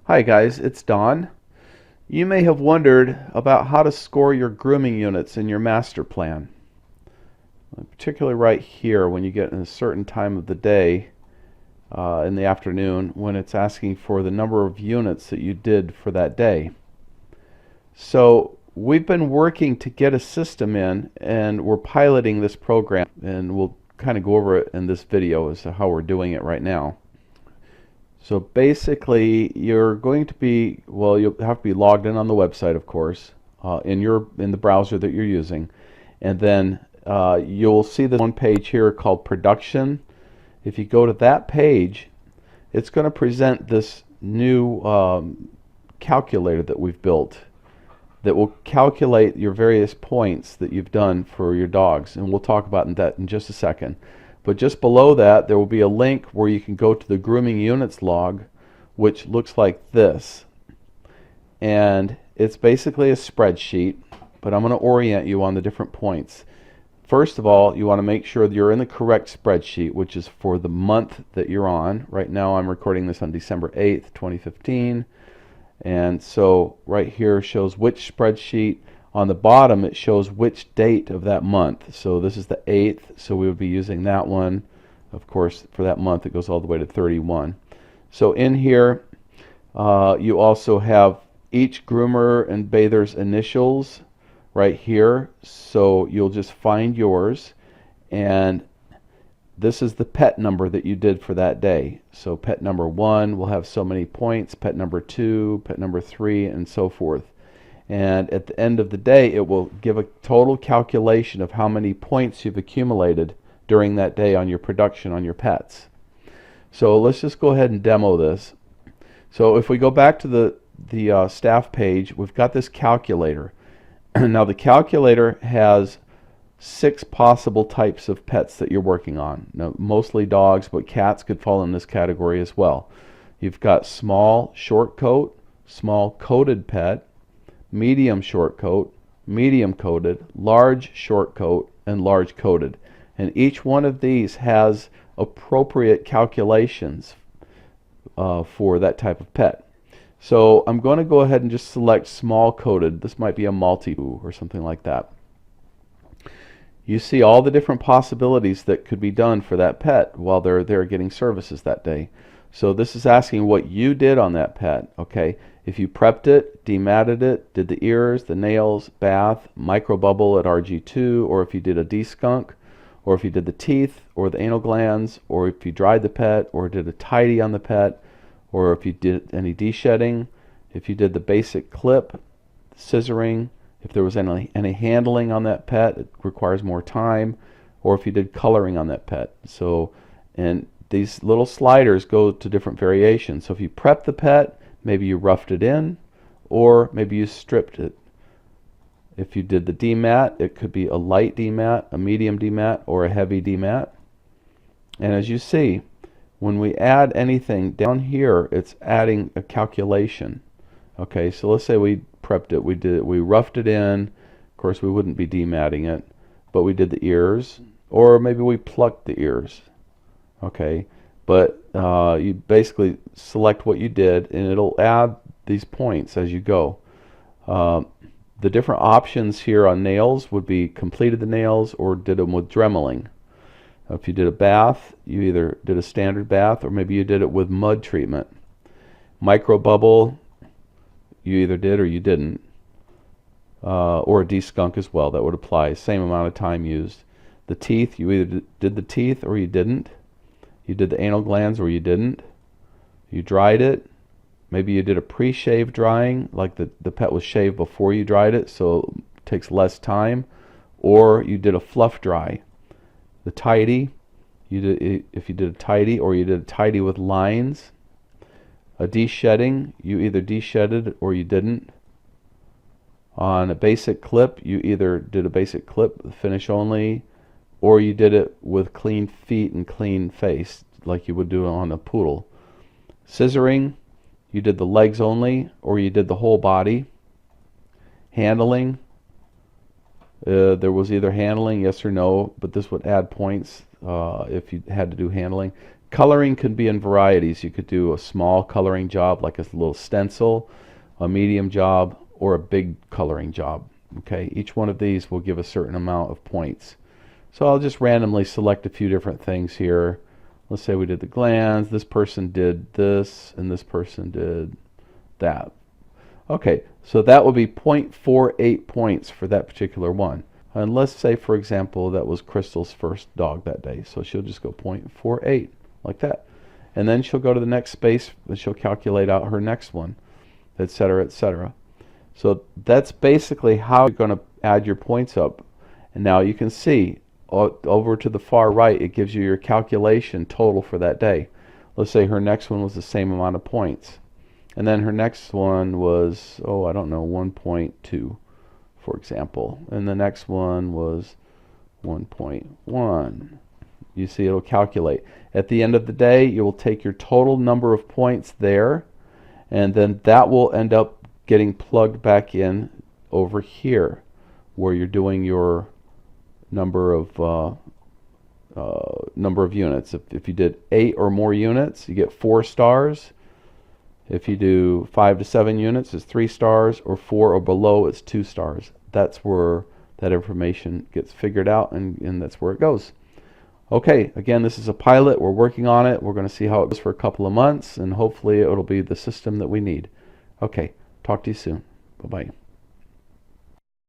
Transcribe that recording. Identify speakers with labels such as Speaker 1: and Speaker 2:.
Speaker 1: Hi guys, it's Don. You may have wondered about how to score your grooming units in your master plan. Particularly right here when you get in a certain time of the day in the afternoon when it's asking for the number of units that you did for that day. So we've been working to get a system in, and we're piloting this program, and we'll kind of go over it in this video as to how we're doing it right now. So basically, you're going to be, well, you'll have to be logged in on the website, of course, in the browser that you're using, and then you'll see this one page here called Production. If you go to that page, it's going to present this new calculator that we've built that will calculate your various points that you've done for your dogs, and we'll talk about that in just a second. But just below that, there will be a link where you can go to the Grooming Units Log, which looks like this. And it's basically a spreadsheet, but I'm going to orient you on the different points. First of all, you want to make sure that you're in the correct spreadsheet, which is for the month that you're on. Right now I'm recording this on December 8th, 2015. And so right here shows which spreadsheet. On the bottom it shows which date of that month. So this is the 8th, so we would be using that one. Of course, for that month it goes all the way to 31. So in here you also have each groomer and bather's initials right here. So you'll just find yours, and this is the pet number that you did for that day. So pet number 1 will have so many points, pet number 2, pet number 3, and so forth. And at the end of the day, it will give a total calculation of how many points you've accumulated during that day on your production on your pets. So let's just go ahead and demo this. So if we go back to the staff page, we've got this calculator. Now the calculator has 6 possible types of pets that you're working on. Now, mostly dogs, but cats could fall in this category as well. You've got small short coat, small coated pet, medium short coat, medium coated, large short coat, and large coated. And each one of these has appropriate calculations for that type of pet. So I'm going to go ahead and just select small coated. This might be a Maltipoo or something like that. You see all the different possibilities that could be done for that pet while they're there getting services that day. So this is asking what you did on that pet. Okay, if you prepped it, dematted it, did the ears, the nails, bath, microbubble at RG2, or if you did a de-skunk, or if you did the teeth or the anal glands, or if you dried the pet, or did a tidy on the pet, or if you did any de-shedding, if you did the basic clip, scissoring, if there was any handling on that pet, it requires more time, or if you did coloring on that pet. So, and these little sliders go to different variations. So if you prep the pet, maybe you roughed it in, or maybe you stripped it. If you did the demat, it could be a light demat, a medium demat, or a heavy demat. And as you see, when we add anything down here, it's adding a calculation. Okay, so let's say we prepped it, we roughed it in. Of course, we wouldn't be dematting it, but we did the ears, or maybe we plucked the ears. Okay, but you basically select what you did, and it'll add these points as you go. The different options here on nails would be completed the nails or did them with dremeling. If you did a bath, you either did a standard bath or maybe you did it with mud treatment. Micro bubble, you either did or you didn't, or a de-skunk as well. That would apply, same amount of time used. The teeth, you either did the teeth or you didn't. You did the anal glands or you didn't. You dried it. Maybe you did a pre-shave drying, like the pet was shaved before you dried it, so it takes less time. Or you did a fluff dry. The tidy, if you did a tidy or you did a tidy with lines. A de-shedding, you either de-shedded or you didn't. On a basic clip, you either did a basic clip, finish only, or you did it with clean feet and clean face, like you would do on a poodle. Scissoring, you did the legs only, or you did the whole body. Handling, there was either handling, yes or no, but this would add points if you had to do handling. Coloring can be in varieties. You could do a small coloring job like a little stencil, a medium job, or a big coloring job. Okay, each one of these will give a certain amount of points. So I'll just randomly select a few different things here. Let's say we did the glands, this person did this, and this person did that. Okay, so that would be 0.48 points for that particular one. And let's say, for example, that was Crystal's first dog that day. So she'll just go 0.48, like that. And then she'll go to the next space, and she'll calculate out her next one, etc., etc. So that's basically how you're going to add your points up. And now you can see, over to the far right, it gives you your calculation total for that day. Let's say her next one was the same amount of points. And then her next one was, oh, I don't know, 1.2, for example. And the next one was 1.1. You see, it'll calculate. At the end of the day, you will take your total number of points there, and then that will end up getting plugged back in over here, where you're doing your number of units. If you did 8 or more units, you get 4 stars. If you do 5 to 7 units, it's 3 stars, or 4 or below, it's 2 stars. That's where that information gets figured out, and that's where it goes. Okay, again, this is a pilot. We're working on it. We're going to see how it goes for a couple of months, and hopefully it'll be the system that we need. Okay, talk to you soon. Bye-bye.